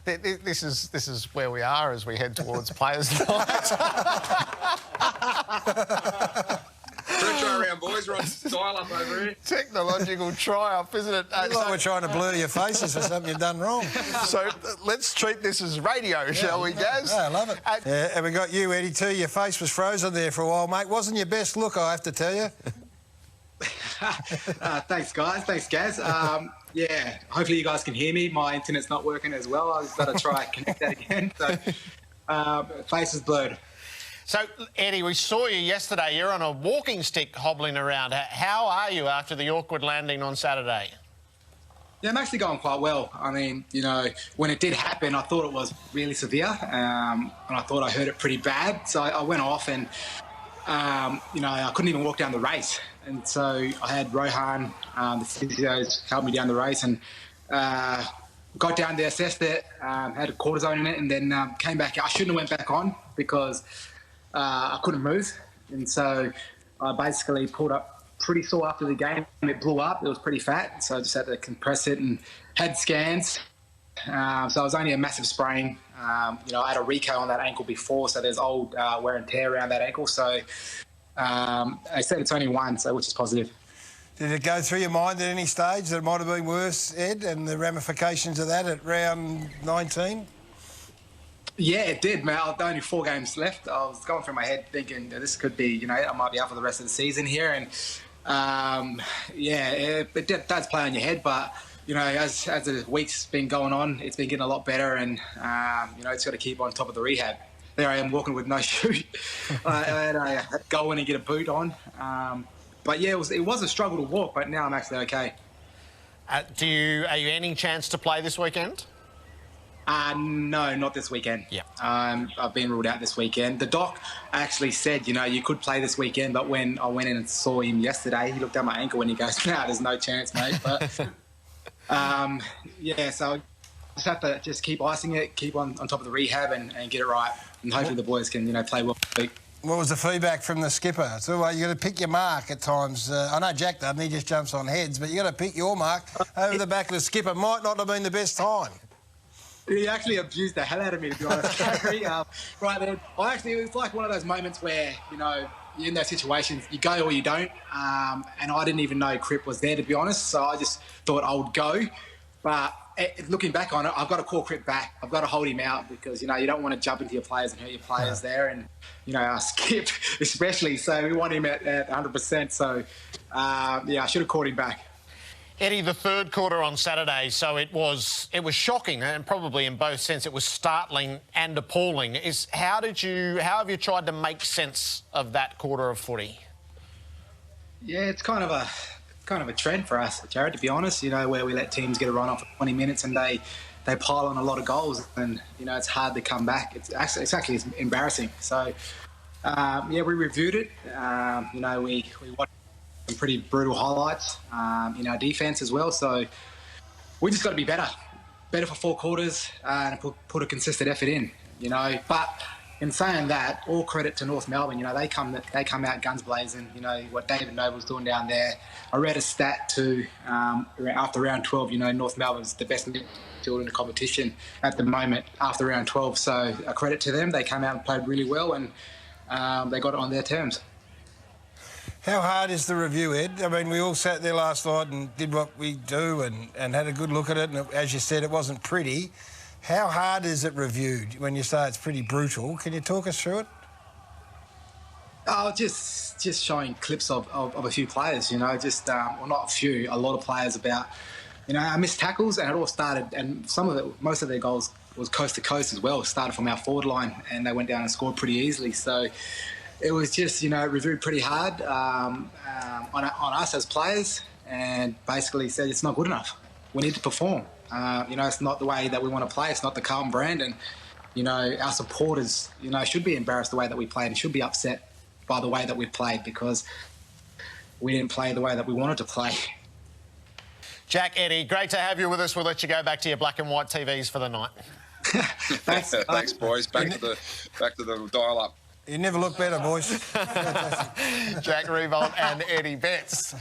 This is where we are as we head towards players' night. Retro round, boys. We're on dial up over here. Technological triumph, isn't it? It's like we're trying to blur your faces for something you've done wrong. So let's treat this as radio, shall we, Gaz? Yeah, I love it. And we got you, Eddie, too. Your face was frozen there for a while, mate. Wasn't your best look, I have to tell you. Thanks, guys. Thanks, Gaz. Yeah, hopefully you guys can hear me. My internet's not working as well. I've got to try and connect that again. So, face is blurred. So, Eddie, we saw you yesterday. You're on a walking stick hobbling around. How are you after the awkward landing on Saturday? Yeah, I'm actually going quite well. I mean, you know, when it did happen, I thought it was really severe, and I thought I hurt it pretty bad. So I went off and, you know, I couldn't even walk down the race. And so I had Rohan, the physios, help me down the race, and got down there, assessed it, had a cortisone in it, and then came back. I shouldn't have went back on because I couldn't move. And so I basically pulled up pretty sore after the game. It blew up. It was pretty fat. So I just had to compress it and had scans. So it was only a massive sprain. You know, I had a reco on that ankle before, so there's old wear and tear around that ankle. So I said it's only one, so which is positive. Did it go through your mind at any stage that it might have been worse, Ed, and the ramifications of that at round 19? Yeah, it did, man. I've only 4 games left. I was going through my head thinking this could be, you know, I might be out for the rest of the season here. And, yeah, it does play on your head. But, you know, as the week's been going on, it's been getting a lot better. And, you know, it's got to keep on top of the rehab. There I am walking with no shoe. I had to go in and get a boot on. But, yeah, it was a struggle to walk, but now I'm actually okay. Are you any chance to play this weekend? No, not this weekend. Yeah. I've been ruled out this weekend. The doc actually said, you know, you could play this weekend, but when I went in and saw him yesterday, he looked at my ankle and he goes, "No, there's no chance, mate." But yeah, so I just have to just keep icing it, keep on top of the rehab and get it right, and hopefully the boys can, you know, play well. What was the feedback from the skipper? So you got to pick your mark at times. I know Jack doesn't; he just jumps on heads, but you got to pick your mark. Over the back of the skipper might not have been the best time. He actually abused the hell out of me, to be honest, Gary. Right then, it was like one of those moments where, you know, you're in those situations, you go or you don't. And I didn't even know Crip was there, to be honest. So I just thought I would go. But looking back on it, I've got to call Crip back. I've got to hold him out because, you know, you don't want to jump into your players and hurt your players there. And, you know, our skip especially. So we want him at 100%. So, yeah, I should have called him back. Eddie, the third quarter on Saturday, so it was shocking, and probably in both sense it was startling and appalling. How have you tried to make sense of that quarter of footy? Yeah, it's kind of a trend for us, Jared, to be honest, you know, where we let teams get a run off for 20 minutes and they pile on a lot of goals, and, you know, it's hard to come back. It's actually embarrassing. So, yeah, we reviewed it. You know, we watched some pretty brutal highlights in our defence as well. So we just got to be better for 4 quarters and put a consistent effort in, you know. But in saying that, all credit to North Melbourne. You know, they come out guns blazing. You know, what David Noble's doing down there. I read a stat too, after round 12, you know, North Melbourne's the best midfield in the competition at the moment after round 12. So a credit to them. They came out and played really well, and they got it on their terms. How hard is the review, Ed? I mean, we all sat there last night and did what we do and had a good look at it, and as you said, it wasn't pretty. How hard is it reviewed when you say it's pretty brutal? Can you talk us through it? Oh, just showing clips of a few players, you know, just, well, not a few, a lot of players about, you know, our missed tackles, and it all started, and most of their goals was coast to coast as well. It started from our forward line, and they went down and scored pretty easily. So it was just, you know, reviewed pretty hard on us as players, and basically said it's not good enough. We need to perform. You know, it's not the way that we want to play. It's not the Carlton brand, and, you know, our supporters, you know, should be embarrassed the way that we played and should be upset by the way that we played because we didn't play the way that we wanted to play. Jack, Eddie, great to have you with us. We'll let you go back to your black and white TVs for the night. Thanks. Thanks, boys. Back to the dial-up. You never look better, boys. Jack Revolt and Eddie Betts.